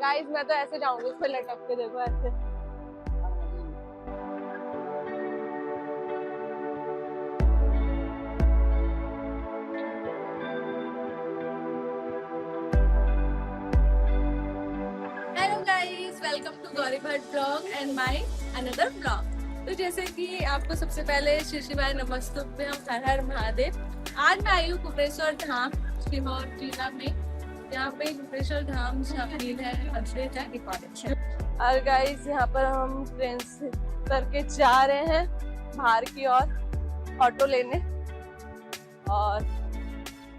Guys मैं तो ऐसे जाऊंगी, उस पे लटक के देखो ऐसे। Hello guys, welcome to Gauri Bhatt blog and my another blog. तो जैसे कि आपको सबसे पहले श्री शिवाय नमस्तुभ्यम, हर हर महादेव। आज मैं आई हूँ कुबेश्वर धाम सीहोर जिला में। यहाँ पे कुबेश्वर धाम शामिल है, मंदिर है, कॉलेज है। और गाइस यहाँ पर हम ट्रेन से करके जा रहे हैं बाहर की ओर ऑटो लेने। और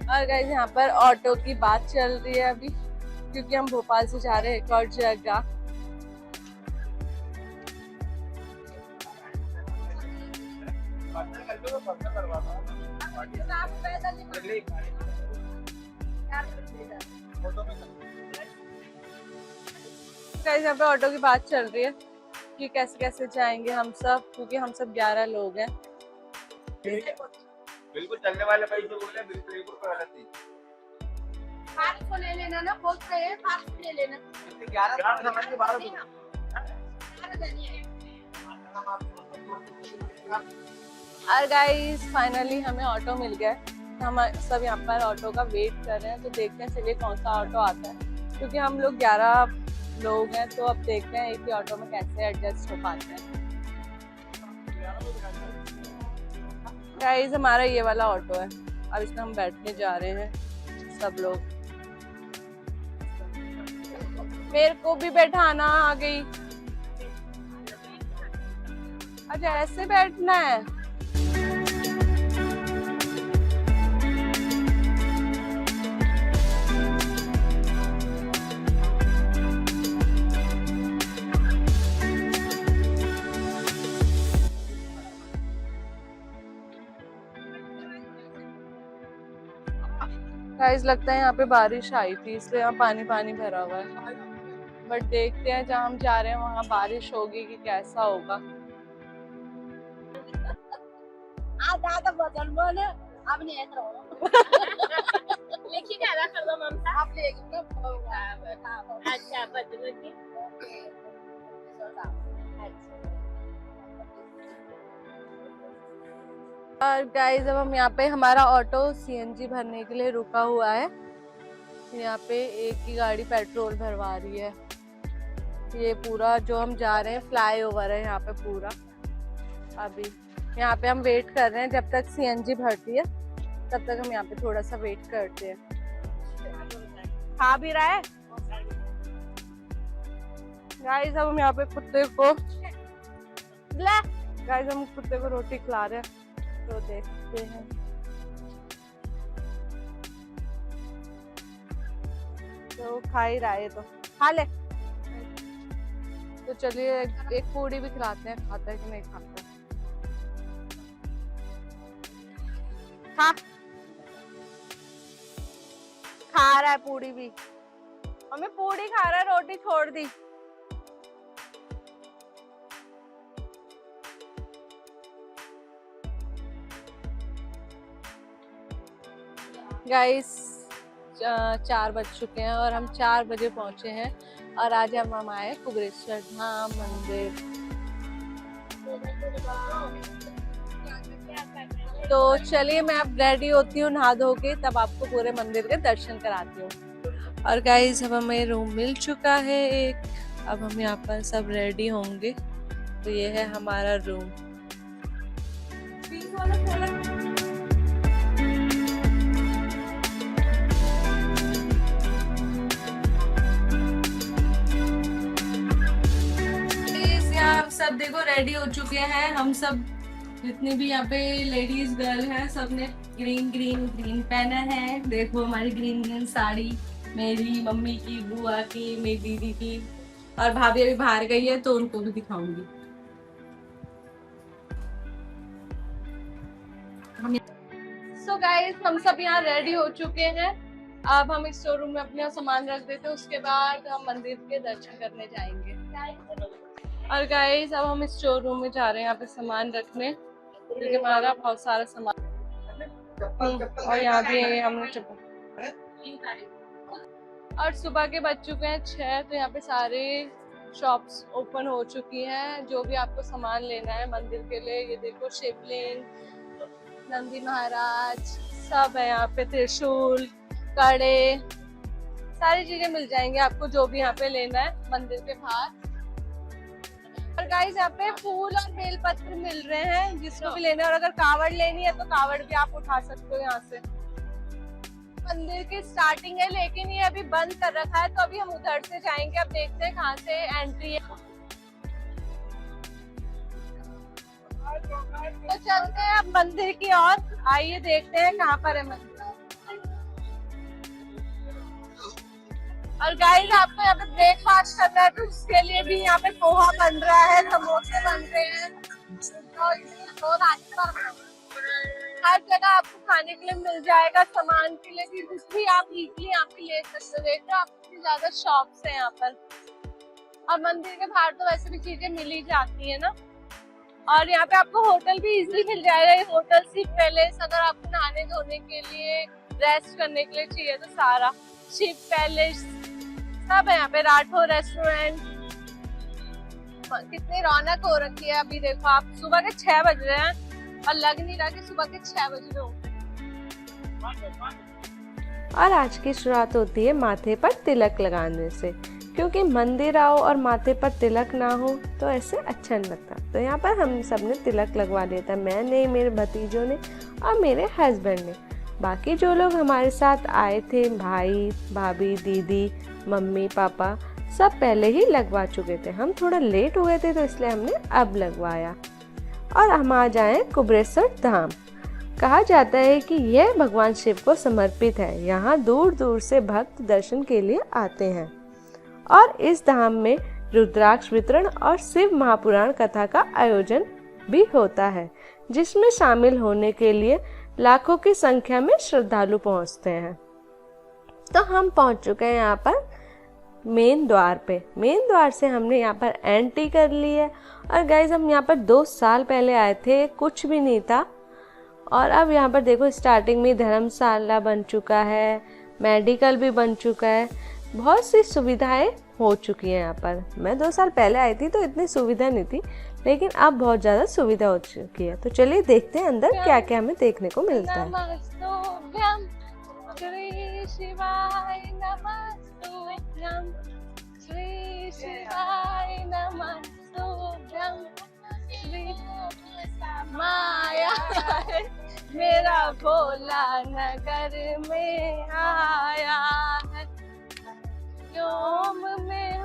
गाइस यहाँ पर ऑटो की बात चल रही है अभी, क्योंकि हम भोपाल से जा रहे हैं एक और जगह। गाइस यहाँ पे ऑटो की बात चल रही है कि कैसे कैसे जाएंगे हम सब, क्योंकि हम सब 11 लोग हैं। बिल्कुल चलने वाले भाई जो बोले बिल्कुल एक रुपए वाला थी। फास्ट को ले लेना ना, बोल रहे हैं फास्ट ले लेना। 11 समझ के 12 और गाइस फाइनली हमें ऑटो मिल गया है। हम सब यहाँ पर ऑटो का वेट कर रहे हैं, तो देखते हैं चलिए कौन सा ऑटो आता है, क्योंकि हम लोग 11 लोग हैं। तो अब देखते हैं एक ही ऑटो में कैसे एडजस्ट हो पाते हैं। गाइस हमारा ये वाला ऑटो है, अब इसमें हम बैठने जा रहे हैं सब लोग। मेरे को भी बैठाना आ गई। अच्छा ऐसे बैठना है। गाइस लगता है यहाँ पे बारिश आई थी, इसलिए यहाँ पानी पानी भरा हुआ है। बट देखते हैं जहाँ हम जा रहे हैं वहाँ बारिश होगी कि कैसा होगा। आधा वजन बोले अब नहीं है लेकिन क्या कर दो ममता आप ले ना। अच्छा बदलो की और गाइस अब हम यहाँ पे हमारा ऑटो सीएनजी भरने के लिए रुका हुआ है। यहाँ पे एक ही गाड़ी पेट्रोल भरवा रही है। ये पूरा जो हम जा रहे हैं फ्लाईओवर है यहाँ पे पूरा। अभी यहाँ पे हम वेट कर रहे हैं जब तक सीएनजी भरती है, तब तक हम यहाँ पे थोड़ा सा वेट करते हैं। खा भी रहा है गाइस। अब हम यहाँ पे कुत्ते को गाइस हम कुत्ते को रोटी खिला रहे हैं, तो देखते हैं। तो खा ही रहा है, तो खा ले। तो चलिए एक पूड़ी भी खिलाते हैं, खाता है कि नहीं खाता। खा खा रहा है पूड़ी भी। हमें पूड़ी खा रहा है, रोटी छोड़ दी। गाइस 4 बज चुके हैं और हम 4 बजे पहुंचे हैं। और आज हम आए कुबेश्वर धाम मंदिर। तो चलिए मैं अब रेडी होती हूँ नहा धो के, तब आपको पूरे मंदिर के दर्शन कराती हूँ। और गाइस अब हमें रूम मिल चुका है एक। अब हम यहाँ पर सब रेडी होंगे। तो ये है हमारा रूम। सब देखो रेडी हो चुके हैं। हम सब जितने भी यहाँ पे लेडीज गर्ल हैं, सब ने ग्रीन ग्रीन ग्रीन पहना है। देखो हमारी ग्रीन ग्रीन साड़ी, मेरी मम्मी की, बुआ की, मेरी दीदी की, और भाभी अभी बाहर गई है तो उनको भी दिखाऊंगी। सो गाइस हम सब यहाँ रेडी हो चुके हैं। अब हम इस शोरूम में अपना सामान रख देते हैं, उसके बाद हम मंदिर के दर्शन करने जाएंगे। और गाइस अब हम इस शोरूम में जा रहे हैं यहाँ पे सामान रखने, क्योंकि हमारा बहुत सारा सामान। और यहाँ भी हमने और सुबह के बज चुके हैं 6, तो यहाँ पे सारे शॉप्स ओपन हो चुकी हैं। जो भी आपको सामान लेना है मंदिर के लिए, ये देखो शिवलिंग, नंदी महाराज सब है यहाँ पे, त्रिशूल, कड़े, सारी चीजें मिल जाएंगी आपको जो भी यहाँ पे लेना है मंदिर के बाहर। और गाइस यहाँ पे फूल और बेलपत्र मिल रहे हैं जिसको भी लेना है, और अगर कावड़ लेनी है तो कावड़ भी आप उठा सकते हो यहाँ से। मंदिर की स्टार्टिंग है लेकिन ये अभी बंद कर रखा है, तो अभी हम उधर से जाएंगे। अब देखते हैं कहाँ से एंट्री है। तो चलते हैं अब मंदिर की ओर, आइए देखते हैं कहाँ पर है मंदिर। और गाइस आपको यहाँ पे ब्रेकफास्ट करना है तो उसके लिए भी यहाँ पे पोहा बन रहा है, समोसे बन रहे हैं, हर जगह आपको खाने के लिए मिल जाएगा। सामान के लिए भी कुछ भी आप इजीली यहाँ पे ले सकते हो। देख रहे हो आपको ज्यादा शॉप्स है यहाँ पर, और मंदिर के बाहर तो वैसे भी चीजें मिल ही जाती है ना। और यहाँ पे आपको होटल भी इजीली मिल जाएगा। ये होटल शिव पैलेस, अगर आपको नहाने धोने के लिए, रेस्ट करने के लिए चाहिए तो सारा शिव पैलेस सब है यहाँ पे। राठौर रेस्टोरेंट, कितनी रौनक हो रखी है। अभी देखो आप सुबह के 6 बज रहे हैं और लग नहीं रहा कि सुबह के 6 बज रहे हो। और आज की शुरुआत होती है माथे पर तिलक लगाने से, क्योंकि मंदिर आओ और माथे पर तिलक ना हो तो ऐसे अच्छा नहीं लगता। तो यहाँ पर हम सब ने तिलक लगवा लिया था, मैंने, मेरे भतीजों ने और मेरे हस्बैंड ने। बाकी जो लोग हमारे साथ आए थे, भाई भाभी, दीदी, मम्मी, पापा, सब पहले ही लगवा चुके थे। हम थोड़ा लेट हो गए थे तो इसलिए हमने अब लगवाया। और हम आ जाए कुबरेश्वर धाम। कहा जाता है कि यह भगवान शिव को समर्पित है। यहाँ दूर दूर से भक्त दर्शन के लिए आते हैं। और इस धाम में रुद्राक्ष वितरण और शिव महापुराण कथा का आयोजन भी होता है, जिसमें शामिल होने के लिए लाखों की संख्या में श्रद्धालु पहुंचते हैं। तो हम पहुंच चुके हैं यहाँ पर मेन द्वार पे। मेन द्वार से हमने यहाँ पर एंट्री कर ली है। और गाइज हम यहाँ पर 2 साल पहले आए थे, कुछ भी नहीं था। और अब यहाँ पर देखो स्टार्टिंग में धर्मशाला बन चुका है, मेडिकल भी बन चुका है, बहुत सी सुविधाएं हो चुकी हैं यहाँ पर। मैं 2 साल पहले आई थी तो इतनी सुविधा नहीं थी, लेकिन अब बहुत ज़्यादा सुविधा हो चुकी है। तो चलिए देखते हैं अंदर क्या क्या हमें देखने को मिलता है। श्री शिवाय नमस्तुभ्यं, श्री शिवाय नमस्तुभ्यं, श्री माया मेरा भोला नगर में आया है, व्योम में।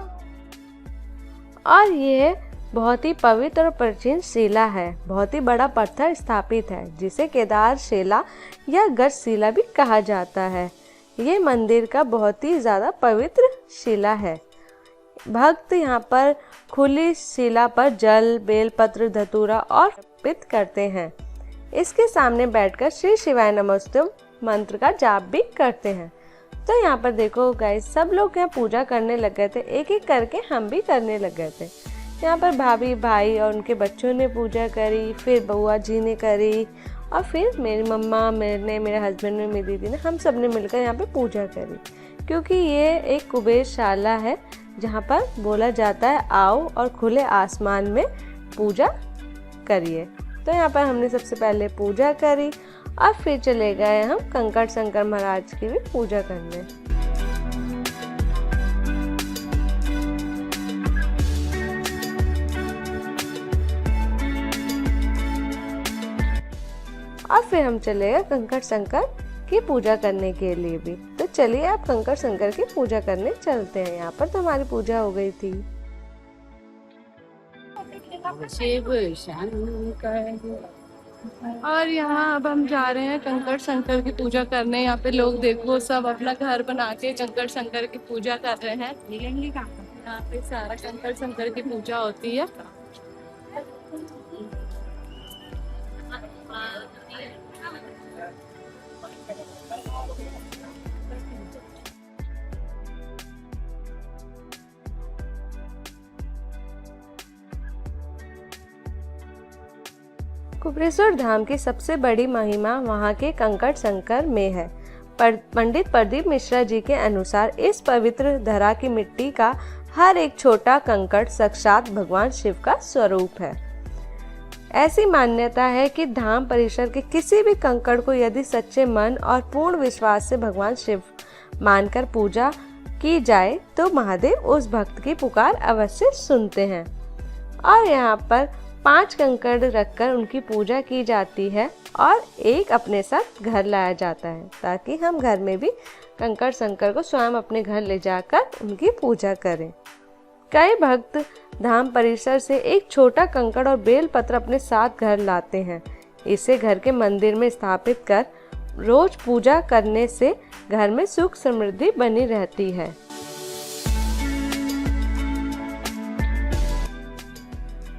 और ये बहुत ही पवित्र और प्राचीन शिला है। बहुत ही बड़ा पत्थर स्थापित है जिसे केदार शिला या गर्ज शिला भी कहा जाता है। ये मंदिर का बहुत ही ज़्यादा पवित्र शिला है। भक्त यहाँ पर खुली शिला पर जल, बेलपत्र, धतूरा और अर्पित करते हैं। इसके सामने बैठकर श्री शिवाय नमस्तुभ्यं मंत्र का जाप भी करते हैं। तो यहाँ पर देखो गाइस, सब लोग यहाँ पूजा करने लग गए थे, एक एक करके हम भी करने लग गए थे। यहाँ पर भाभी, भाई और उनके बच्चों ने पूजा करी, फिर बुआ जी ने करी, और फिर मेरी मम्मा, मेरे हस्बैंड ने, मेरी दीदी ने, हम सब ने मिलकर यहाँ पे पूजा करी। क्योंकि ये एक कुबेरशाला है जहाँ पर बोला जाता है आओ और खुले आसमान में पूजा करिए। तो यहाँ पर हमने सबसे पहले पूजा करी और फिर चले गए हम कंकड़ शंकर महाराज की भी पूजा करने। और फिर हम चले गए कंकड़ शंकर की पूजा करने के लिए भी। तो चलिए आप कंकड़ शंकर की पूजा करने चलते हैं। यहाँ पर तो हमारी पूजा हो गई थी। शिव शंकर। और यहाँ अब हम जा रहे हैं कंकड़ शंकर की पूजा करने। यहाँ पे लोग देखो सब अपना घर बना के कंकड़ शंकर की पूजा कर रहे हैं। यहाँ पे सारा कंकड़ शंकर की पूजा होती है। कुबरेश्वर धाम की सबसे बड़ी महिमा वहाँ के कंकड़ शंकर में है। पंडित प्रदीप मिश्रा जी के अनुसार इस पवित्र धरा की मिट्टी का हर एक छोटा कंकड़ साक्षात भगवान शिव का स्वरूप है। ऐसी मान्यता है कि धाम परिसर के किसी भी कंकड़ को यदि सच्चे मन और पूर्ण विश्वास से भगवान शिव मानकर पूजा की जाए तो महादेव उस भक्त की पुकार अवश्य सुनते हैं। और यहाँ पर 5 कंकड़ रखकर उनकी पूजा की जाती है और एक अपने साथ घर लाया जाता है, ताकि हम घर में भी कंकड़ संकड़ को स्वयं अपने घर ले जाकर उनकी पूजा करें। कई भक्त धाम परिसर से एक छोटा कंकड़ और बेल पत्र अपने साथ घर लाते हैं। इसे घर के मंदिर में स्थापित कर रोज पूजा करने से घर में सुख समृद्धि बनी रहती है।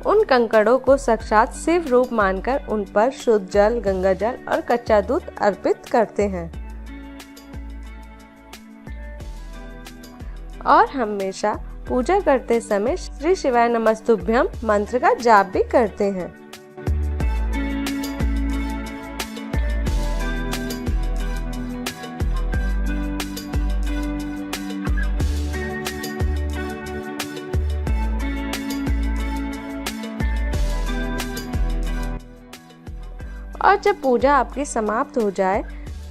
उन कंकड़ों को साक्षात शिव रूप मानकर उन पर शुद्ध जल, गंगा जल और कच्चा दूध अर्पित करते हैं और हमेशा पूजा करते समय श्री शिवाय नमस्तुभ्यम मंत्र का जाप भी करते हैं। और जब पूजा आपकी समाप्त हो जाए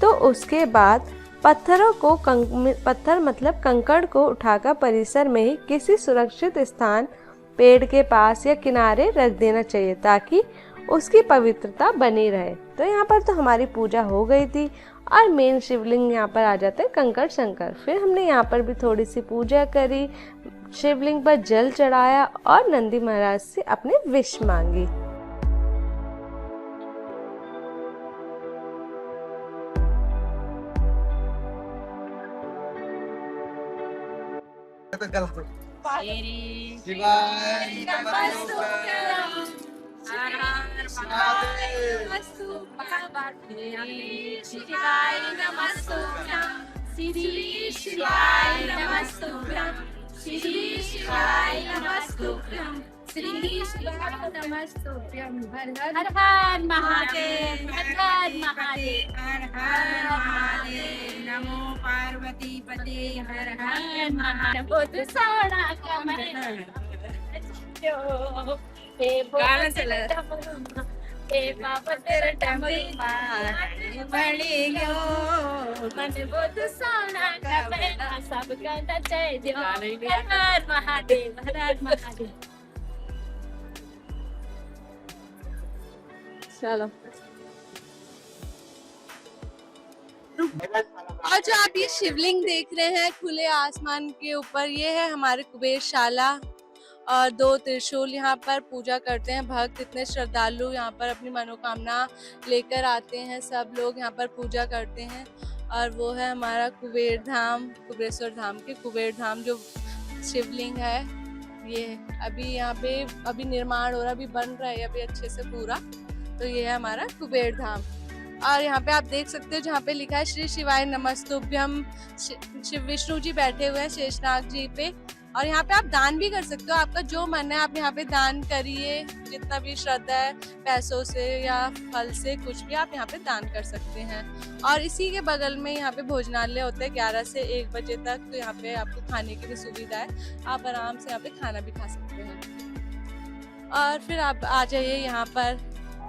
तो उसके बाद पत्थर मतलब कंकड़ को उठाकर परिसर में ही किसी सुरक्षित स्थान, पेड़ के पास या किनारे रख देना चाहिए, ताकि उसकी पवित्रता बनी रहे। तो यहाँ पर तो हमारी पूजा हो गई थी और मेन शिवलिंग यहाँ पर आ जाते हैं कंकड़ शंकर। फिर हमने यहाँ पर भी थोड़ी सी पूजा करी, शिवलिंग पर जल चढ़ाया और नंदी महाराज से अपने विश मांगी। हर हर महादेव, हर हर महादेव, हर हर महादेव। नमो पार्वती पते, हर हर महादेव। बहुत सोना कमर गाना चला बाबा तेरा टमरी बड़ी गयो मन बहुत सोना कमर सब का जय दियो। हर हर महादेव, हर हर महादेव। चलो, और जो आप ये शिवलिंग देख रहे हैं खुले आसमान के ऊपर, ये है हमारे कुबेरशाला और 2 त्रिशूल। यहाँ पर पूजा करते हैं भक्त, इतने श्रद्धालु यहाँ पर अपनी मनोकामना लेकर आते हैं। सब लोग यहाँ पर पूजा करते हैं। और वो है हमारा कुबेर धाम, कुबेरेश्वर धाम के कुबेर धाम जो शिवलिंग है। ये अभी यहाँ पे अभी निर्माण हो रहा है, अभी बन रहा है अभी अच्छे से पूरा। तो ये है हमारा कुबेर धाम। और यहाँ पे आप देख सकते हो जहाँ पे लिखा है श्री शिवाय नमस्तुभ्यम, शिव विष्णु जी बैठे हुए हैं शेषनाग जी पे। और यहाँ पे आप दान भी कर सकते हो, आपका जो मन है आप यहाँ पे दान करिए, जितना भी श्रद्धा है, पैसों से या फल से, कुछ भी आप यहाँ पे दान कर सकते हैं। और इसी के बगल में यहाँ पे भोजनालय होता है 11 से 1 बजे तक। तो यहाँ पे आपको खाने की भी सुविधा है, आप आराम से यहाँ पे खाना भी खा सकते हैं। और फिर आप आ जाइए यहाँ पर,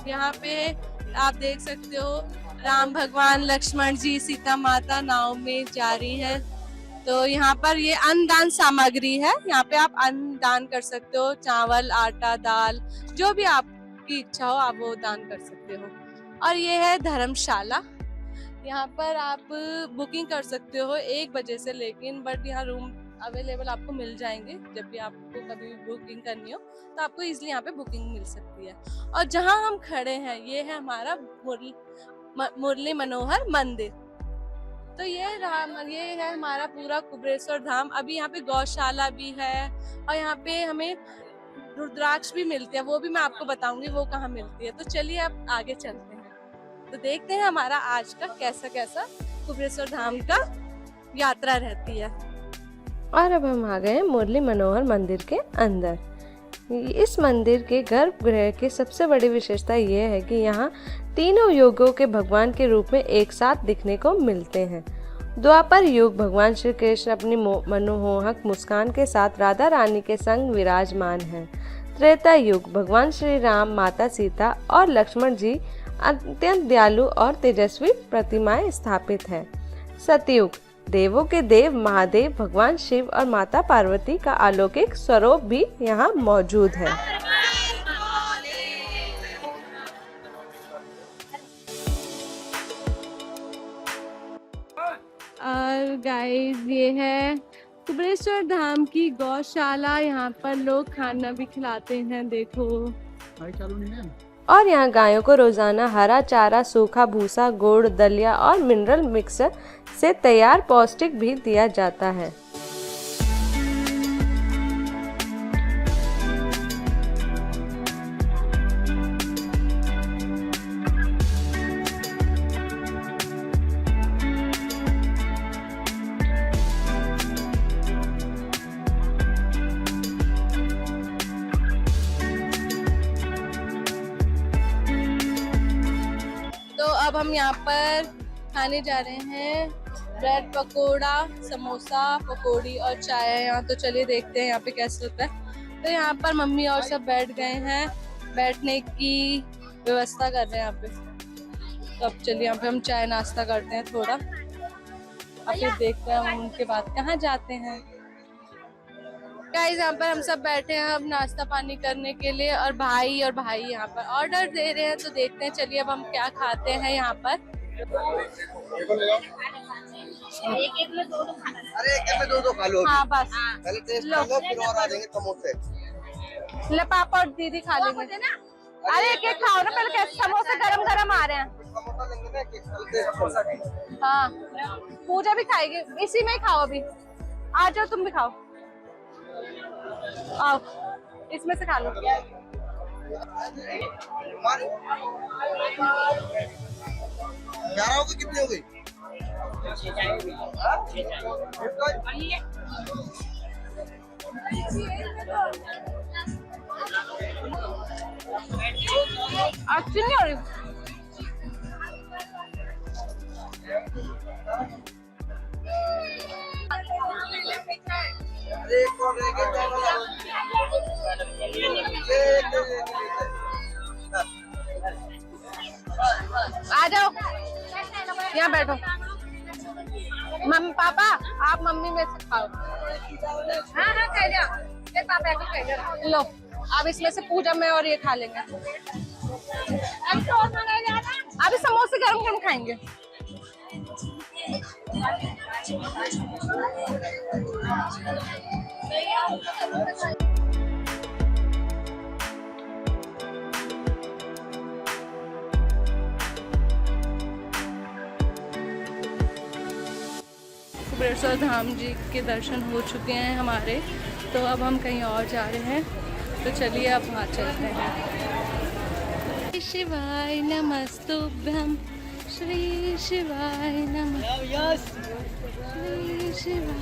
यहाँ पे आप देख सकते हो राम भगवान, लक्ष्मण जी, सीता माता नाव में जा रही है। तो यहाँ पर ये अन्नदान सामग्री है, यहाँ पे आप अन्न दान कर सकते हो, चावल, आटा, दाल, जो भी आपकी इच्छा हो आप वो दान कर सकते हो। और ये है धर्मशाला, यहाँ पर आप बुकिंग कर सकते हो 1 बजे से, लेकिन बट यहाँ रूम अवेलेबल आपको मिल जाएंगे। जब भी आपको कभी बुकिंग करनी हो तो आपको इजीली यहाँ पे बुकिंग मिल सकती है। और जहाँ हम खड़े हैं ये है हमारा मुरली मनोहर मंदिर। तो ये है हमारा पूरा कुबेरेश्वर धाम। अभी यहाँ पे गौशाला भी है और यहाँ पे हमें रुद्राक्ष भी मिलती है, वो भी मैं आपको बताऊंगी वो कहाँ मिलती है। तो चलिए अब आगे चलते हैं, तो देखते हैं हमारा आज का कैसा कैसा कुबेरेश्वर धाम का यात्रा रहती है। और अब हम आ गए मुरली मनोहर मंदिर के अंदर। इस मंदिर के गर्भगृह की सबसे बड़ी विशेषता यह है कि यहाँ तीनों युगों के भगवान के रूप में एक साथ दिखने को मिलते हैं। द्वापर युग भगवान श्री कृष्ण अपनी मनमोहक मुस्कान के साथ राधा रानी के संग विराजमान हैं। त्रेता युग भगवान श्री राम, माता सीता और लक्ष्मण जी अत्यंत दयालु और तेजस्वी प्रतिमाएं स्थापित है। सतयुग देवों के देव महादेव भगवान शिव और माता पार्वती का अलौकिक स्वरूप भी यहाँ मौजूद है। और गाइस ये है कुबरेश्वर धाम की गौशाला। यहाँ पर लोग खाना भी खिलाते हैं, देखो। और यहाँ गायों को रोजाना हरा चारा, सूखा भूसा, गुड़, दलिया और मिनरल मिक्सर से तैयार पौष्टिक भी दिया जाता है। तो अब हम यहाँ पर खाने जा रहे हैं ब्रेड पकोड़ा, समोसा, पकौड़ी और चाय है यहाँ। तो चलिए देखते हैं यहाँ पे कैसे होता है। तो यहाँ पर मम्मी और सब बैठ गए हैं, बैठने की व्यवस्था कर रहे हैं यहाँ पे। तो अब चलिए यहाँ पे हम चाय नाश्ता करते हैं थोड़ा, और फिर देखते हैं हम उनके बाद कहाँ जाते हैं। गाइस यहाँ पर हम सब बैठे हैं अब नाश्ता पानी करने के लिए, और भाई यहाँ पर ऑर्डर दे रहे हैं। तो देखते हैं, चलिए अब हम क्या खाते हैं यहाँ पर। अरे एक में दो खा लो। हाँ बस पहले टेस्ट कर लो, फिर और आ जाएंगे समोसे। ले पापा और दीदी खा लेंगे। अरे एक एक खाओ ना, पहले कैसे समोसे गरम गरम आ रहे हैं। समोसा लेंगे ना, एक हाँ पूजा भी खाएगी, इसी में ही खाओ अभी। आ जाओ तुम भी खाओ, आओ इसमें से खा लो। 11 की कितनी हो गई? अच्छी नहीं हो रही। एक और रह गया, आ जाओ यहाँ बैठो। मम्मी पापा आप मम्मी में से खाओ। हाँ हाँ खा जाओ, पापा को खा जाओ। लो अब इसमें से पूजा में और ये खा लेंगे। अभी समोसे गरम गरम खाएंगे। कुबरेश्वर धाम जी के दर्शन हो चुके हैं हमारे, तो अब हम कहीं और जा रहे हैं। तो चलिए अब वहाँ चलते हैं। शिवाय नमस्तुभ्यं, श्री शिवाय नमः, श्री शिवाय।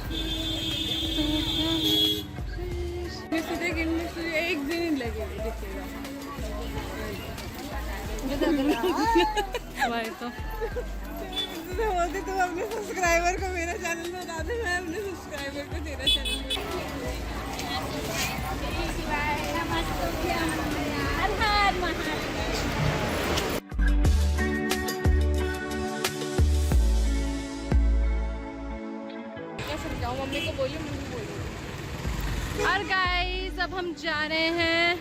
एक दिन लगेगा तो बोलते तुम अपने सब्सक्राइबर को मेरा चैनल में बता दे, मैं अपने सब्सक्राइबर को तेरा चैनल में। क्या समझाऊं मम्मी को, बोलिए मम्मी बोलिए। और गाइस अब हम जा रहे हैं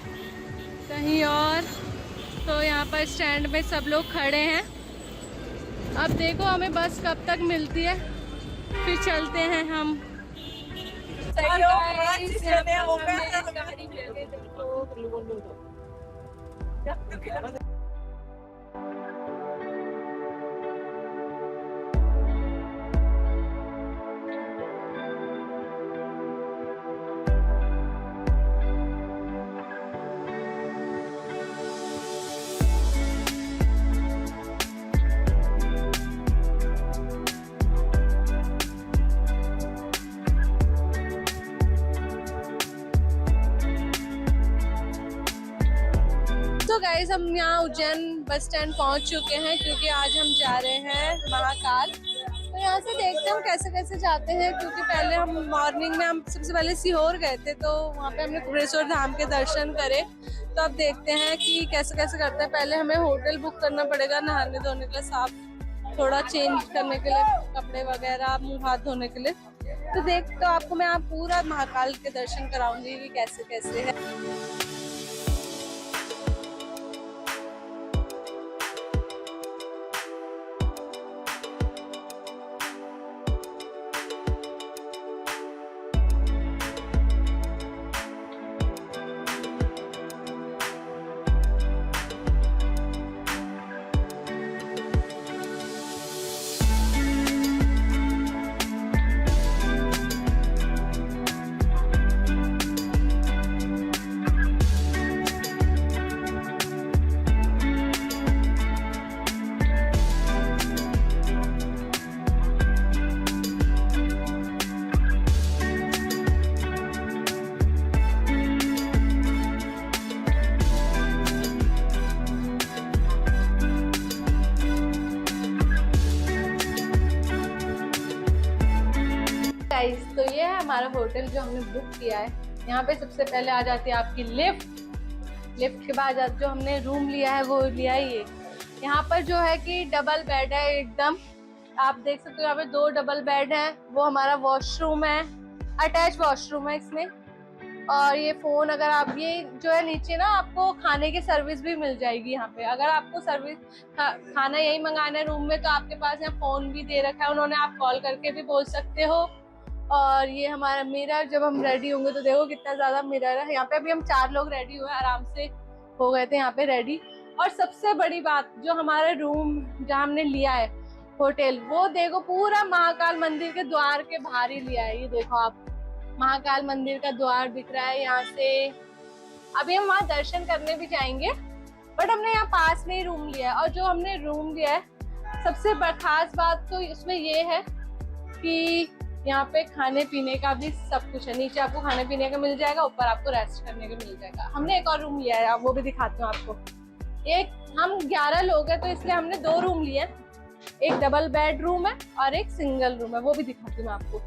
कहीं और। तो यहाँ पर स्टैंड में सब लोग खड़े हैं। अब देखो हमें बस कब तक मिलती है, फिर चलते हैं हम। तो गाइस हम यहाँ उज्जैन बस स्टैंड पहुंच चुके हैं क्योंकि आज हम जा रहे हैं महाकाल। तो यहाँ से देखते हैं हम कैसे कैसे जाते हैं, क्योंकि पहले हम मॉर्निंग में हम सबसे पहले सीहोर गए थे तो वहाँ पे हमने कुबेरेश्वर धाम के दर्शन करे। तो अब देखते हैं कि कैसे कैसे करते हैं। पहले हमें होटल बुक करना पड़ेगा नहाने धोने के लिए, साफ थोड़ा चेंज करने के लिए कपड़े वगैरह, मुँह हाथ धोने के लिए। तो आपको मैं आप पूरा महाकाल के दर्शन कराऊंगी कि कैसे कैसे है। तो ये है हमारा होटल जो हमने बुक किया है। यहाँ पे सबसे पहले आ जाती है आपकी लिफ्ट के बाद जो हमने रूम लिया है वो लिया है ये। यहाँ पर जो है कि डबल बेड है एकदम, आप देख सकते हो यहाँ पे 2 डबल बेड है। वो हमारा वॉशरूम है, अटैच वॉशरूम है इसमें। और ये फोन, अगर आप ये जो है नीचे ना आपको खाने की सर्विस भी मिल जाएगी यहाँ पे। अगर आपको खाना यही मंगाना है रूम में तो आपके पास यहाँ फोन भी दे रखा है उन्होंने, आप कॉल करके भी बोल सकते हो। और ये हमारा मिरर, जब हम रेडी होंगे तो देखो कितना ज्यादा मिरर है यहाँ पे। अभी हम 4 लोग रेडी हुए, आराम से हो गए थे यहाँ पे रेडी। और सबसे बड़ी बात, जो हमारा रूम जहाँ हमने लिया है होटल, वो देखो पूरा महाकाल मंदिर के द्वार के बाहर ही लिया है। ये देखो आप, महाकाल मंदिर का द्वार दिख रहा है यहाँ से। अभी हम वहाँ दर्शन करने भी जाएंगे, बट हमने यहाँ पास में ही रूम लिया है। और जो हमने रूम लिया है, सबसे खास बात तो इसमें ये है कि यहाँ पे खाने पीने का भी सब कुछ है। नीचे आपको खाने पीने का मिल जाएगा, ऊपर आपको रेस्ट करने का मिल जाएगा। हमने एक और रूम लिया है, वो भी दिखाती हूँ आपको। हम 11 लोग हैं तो इसलिए हमने 2 रूम लिए। एक डबल बेड रूम है और एक सिंगल रूम है, वो भी दिखाती हूँ आपको।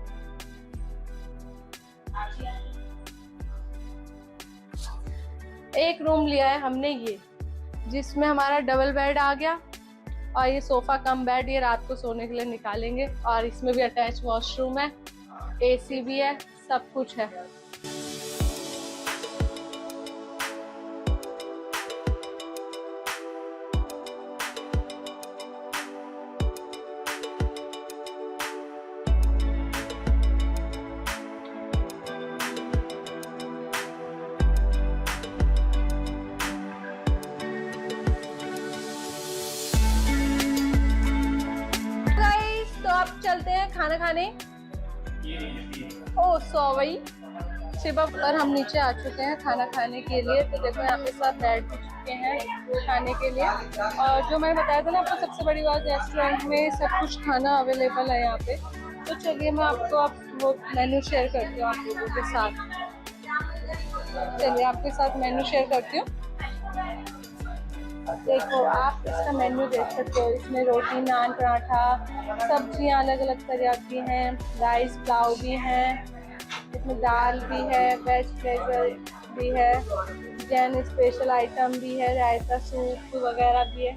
एक रूम लिया है हमने ये, जिसमें हमारा डबल बेड आ गया और ये सोफा कम बेड, ये रात को सोने के लिए निकालेंगे। और इसमें भी अटैच वॉशरूम है, एसी भी है, सब कुछ है। चलते हैं खाना खाने। ओ सॉरी शिवा। और हम नीचे आ चुके हैं खाना खाने के लिए। तो देखो यहाँ पे सब बैठ चुके हैं खाने के लिए। और जो मैंने बताया था ना आपको, सबसे बड़ी बात, रेस्टोरेंट में सब कुछ खाना अवेलेबल है यहाँ पे। तो चलिए मैं आपको वो मेन्यू शेयर करती हूँ आप लोगों के साथ। चलिए आपके साथ मेन्यू शेयर करती हूँ। देखो आप इसका मेन्यू देख सकते हो। इसमें रोटी, नान, पराठा, सब्जियां अलग अलग तरह की हैं, राइस पुलाव भी हैं, इसमें दाल भी है, वेज प्लेटर भी है, जैन स्पेशल आइटम भी है, रायता, सूप वगैरह भी है।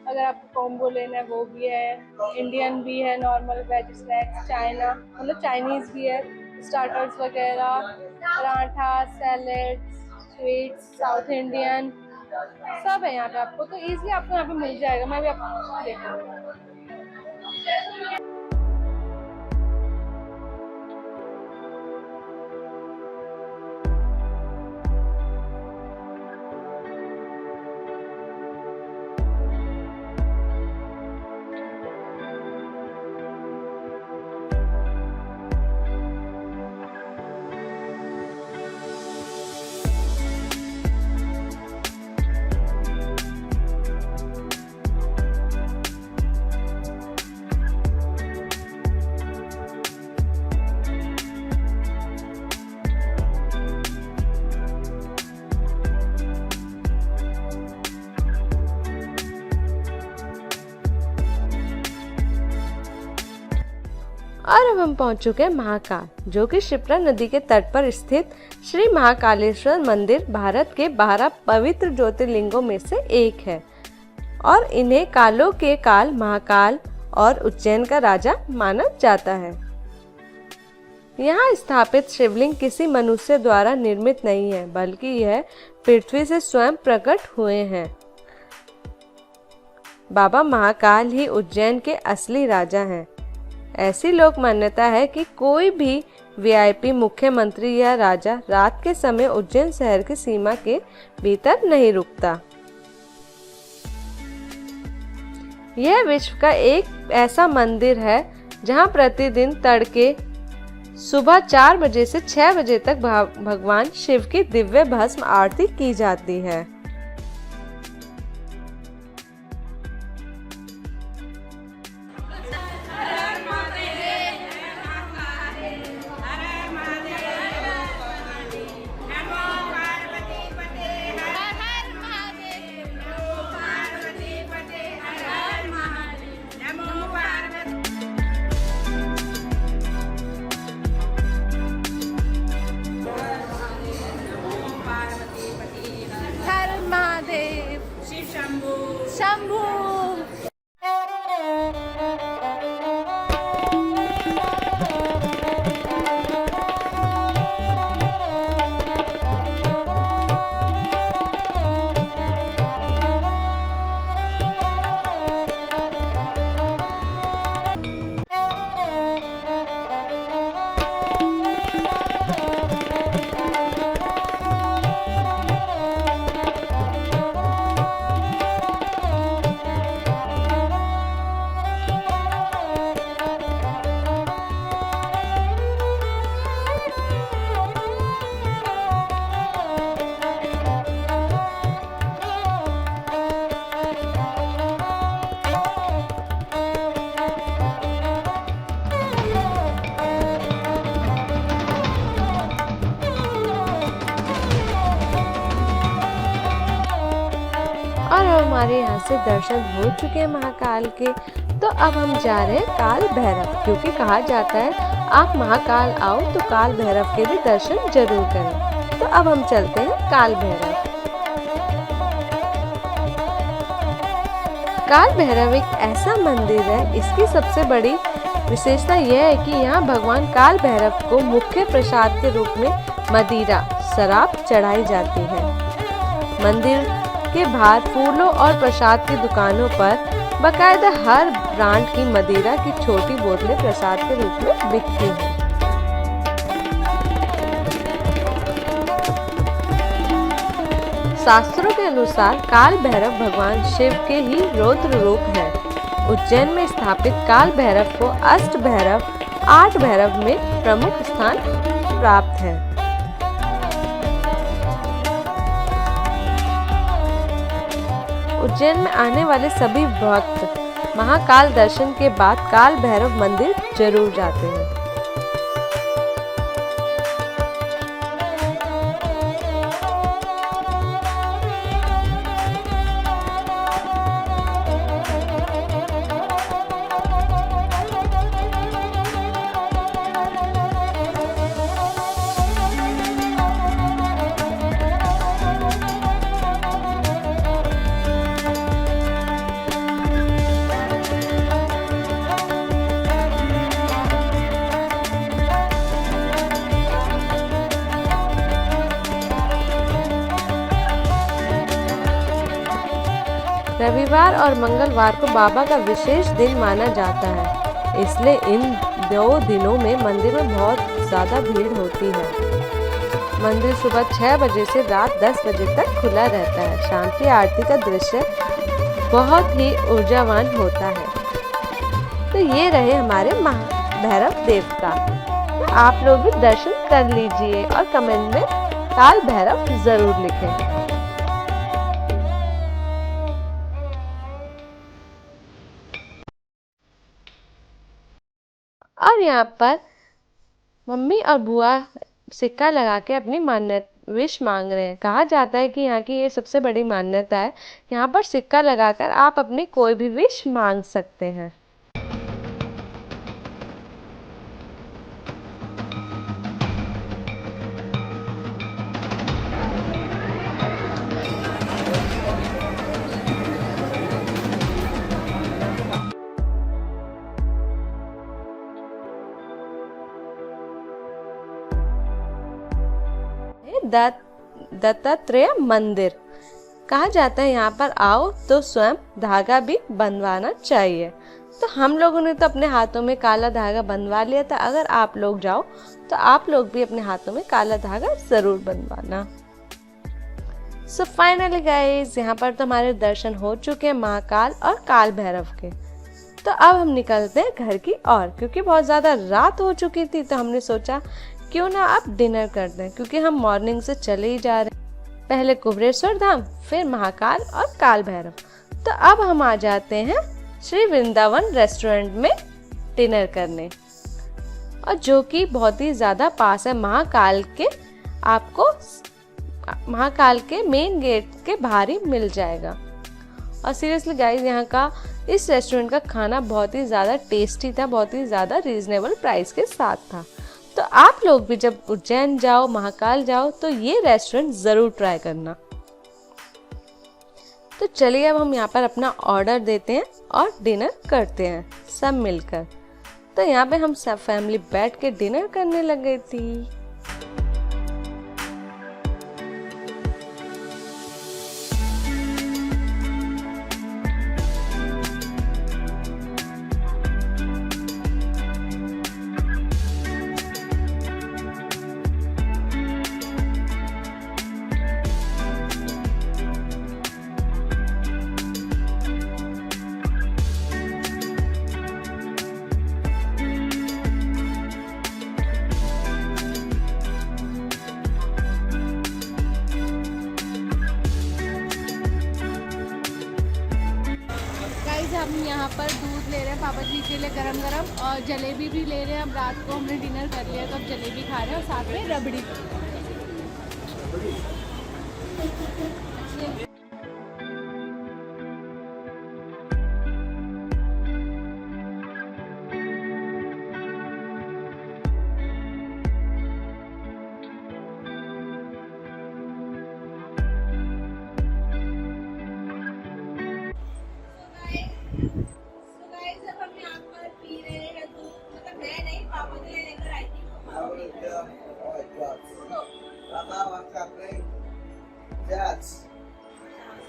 अगर आपको कॉम्बो लेना है वो भी है, इंडियन भी है, नॉर्मल वेज स्नैक्स, चाइना मतलब चाइनीज़ भी है, स्टार्टर्स वगैरह, paratha, salad, sweets, south Indian, सब है यहाँ पे। आपको तो इजीली आपको यहाँ पे मिल जाएगा। मैं भी आपको देखूँगी। और अब हम पहुंच चुके हैं महाकाल, जो कि क्षिप्रा नदी के तट पर स्थित श्री महाकालेश्वर मंदिर भारत के 12 पवित्र ज्योतिर्लिंगों में से एक है और इन्हें कालों के काल महाकाल और उज्जैन का राजा माना जाता है। यहाँ स्थापित शिवलिंग किसी मनुष्य द्वारा निर्मित नहीं है, बल्कि यह पृथ्वी से स्वयं प्रकट हुए हैं। बाबा महाकाल ही उज्जैन के असली राजा हैं। ऐसी लोक मान्यता है कि कोई भी वीआईपी, मुख्यमंत्री या राजा रात के समय उज्जैन शहर की सीमा के भीतर नहीं रुकता। यह विश्व का एक ऐसा मंदिर है जहां प्रतिदिन तड़के सुबह 4 बजे से 6 बजे तक भगवान शिव की दिव्य भस्म आरती की जाती है। हर महादेव शिव शंभू शंभू। और हमारे यहाँ से दर्शन हो चुके हैं महाकाल के, तो अब हम जा रहे हैं काल भैरव, क्योंकि कहा जाता है आप महाकाल आओ तो काल भैरव के भी दर्शन जरूर करें। तो अब हम चलते हैं काल भैरव। काल भैरव एक ऐसा मंदिर है, इसकी सबसे बड़ी विशेषता यह है कि यहाँ भगवान काल भैरव को मुख्य प्रसाद के रूप में मदिरा शराब चढ़ाई जाती है। मंदिर के बाहर फूलों और प्रसाद की दुकानों पर बकायदा हर ब्रांड की मदिरा की छोटी बोतलें प्रसाद के रूप में बिकती हैं। शास्त्रों के अनुसार काल भैरव भगवान शिव के ही रौद्र रूप है। उज्जैन में स्थापित काल भैरव को अष्ट भैरव 8 भैरव में प्रमुख स्थान प्राप्त है। उज्जैन में आने वाले सभी भक्त महाकाल दर्शन के बाद काल भैरव मंदिर जरूर जाते हैं। रविवार और मंगलवार को बाबा का विशेष दिन माना जाता है, इसलिए इन 2 दिनों में मंदिर में बहुत ज़्यादा भीड़ होती है। मंदिर सुबह 6 बजे से रात 10 बजे तक खुला रहता है। शाम की आरती का दृश्य बहुत ही ऊर्जावान होता है। तो ये रहे हमारे भैरव देव का। तो आप लोग भी दर्शन कर लीजिए और कमेंट में काल भैरव जरूर लिखें। और यहाँ पर मम्मी और बुआ सिक्का लगा के अपनी विश मांग रहे हैं। कहा जाता है कि यहाँ की ये सबसे बड़ी मान्यता है, यहाँ पर सिक्का लगाकर आप अपनी कोई भी विश मांग सकते हैं। है दत्तात्रेय मंदिर। कहा जाता है यहाँ पर आओ तो स्वयं धागा भी बंधवाना चाहिए। तो हम लोगों ने तो अपने हाथों में काला धागा बंधवा लिया था। अगर आप लोग जाओ तो आप लोग भी अपने हाथों में काला धागा जरूर बंधवाना। सो फाइनली गाइस, यहाँ पर तो हमारे दर्शन हो चुके हैं महाकाल और काल भैरव के। तो अब हम निकलते हैं घर की ओर, क्योंकि बहुत ज़्यादा रात हो चुकी थी। तो हमने सोचा क्यों ना अब डिनर कर दें, क्योंकि हम मॉर्निंग से चले ही जा रहे हैं। पहले कुबेरेश्वर धाम, फिर महाकाल और काल भैरव। तो अब हम आ जाते हैं श्री वृंदावन रेस्टोरेंट में डिनर करने, और जो कि बहुत ही ज़्यादा पास है महाकाल के। आपको महाकाल के मेन गेट के बाहर ही मिल जाएगा। और सीरियसली गाइस, यहाँ का इस रेस्टोरेंट का खाना बहुत ही ज़्यादा टेस्टी था, बहुत ही ज़्यादा रीजनेबल प्राइस के साथ था। तो आप लोग भी जब उज्जैन जाओ, महाकाल जाओ, तो ये रेस्टोरेंट ज़रूर ट्राई करना। तो चलिए अब हम यहाँ पर अपना ऑर्डर देते हैं और डिनर करते हैं सब मिलकर। तो यहाँ पे हम सब फैमिली बैठ के डिनर करने लगे थी। हम यहाँ पर दूध ले रहे हैं पापा जी के लिए गरम गरम, और जलेबी भी ले रहे हैं। अब रात को हमने डिनर कर लिया तो अब जलेबी खा रहे हैं, और साथ में रबड़ी।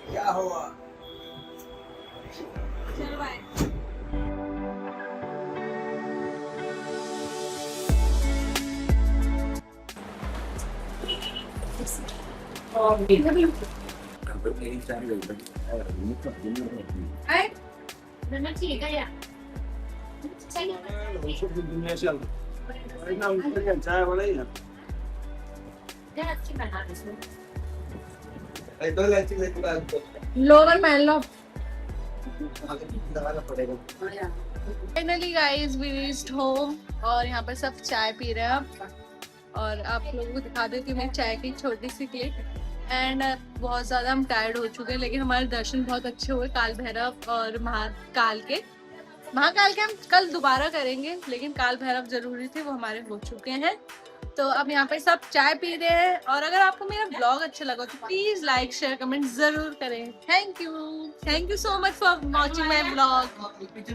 क्या हुआ? चलो बाय। लोअर पहन लो। Finally guys we reached home, और यहाँ पर सब चाय पी रहे हैं अब। और आप लोगों को दिखा देती हूँ मेरी चाय की छोटी सी क्लिप। एंड बहुत ज़्यादा हम टायर्ड हो चुके हैं, लेकिन हमारे दर्शन बहुत अच्छे हुए काल भैरव और महाकाल के हम कल दोबारा करेंगे, लेकिन काल भैरव जरूरी थे, वो हमारे हो चुके हैं। तो अब यहाँ पे सब चाय पी रहे हैं। और अगर आपको मेरा ब्लॉग अच्छा लगा तो प्लीज लाइक शेयर कमेंट जरूर करें। Thank you so much for watching my blog.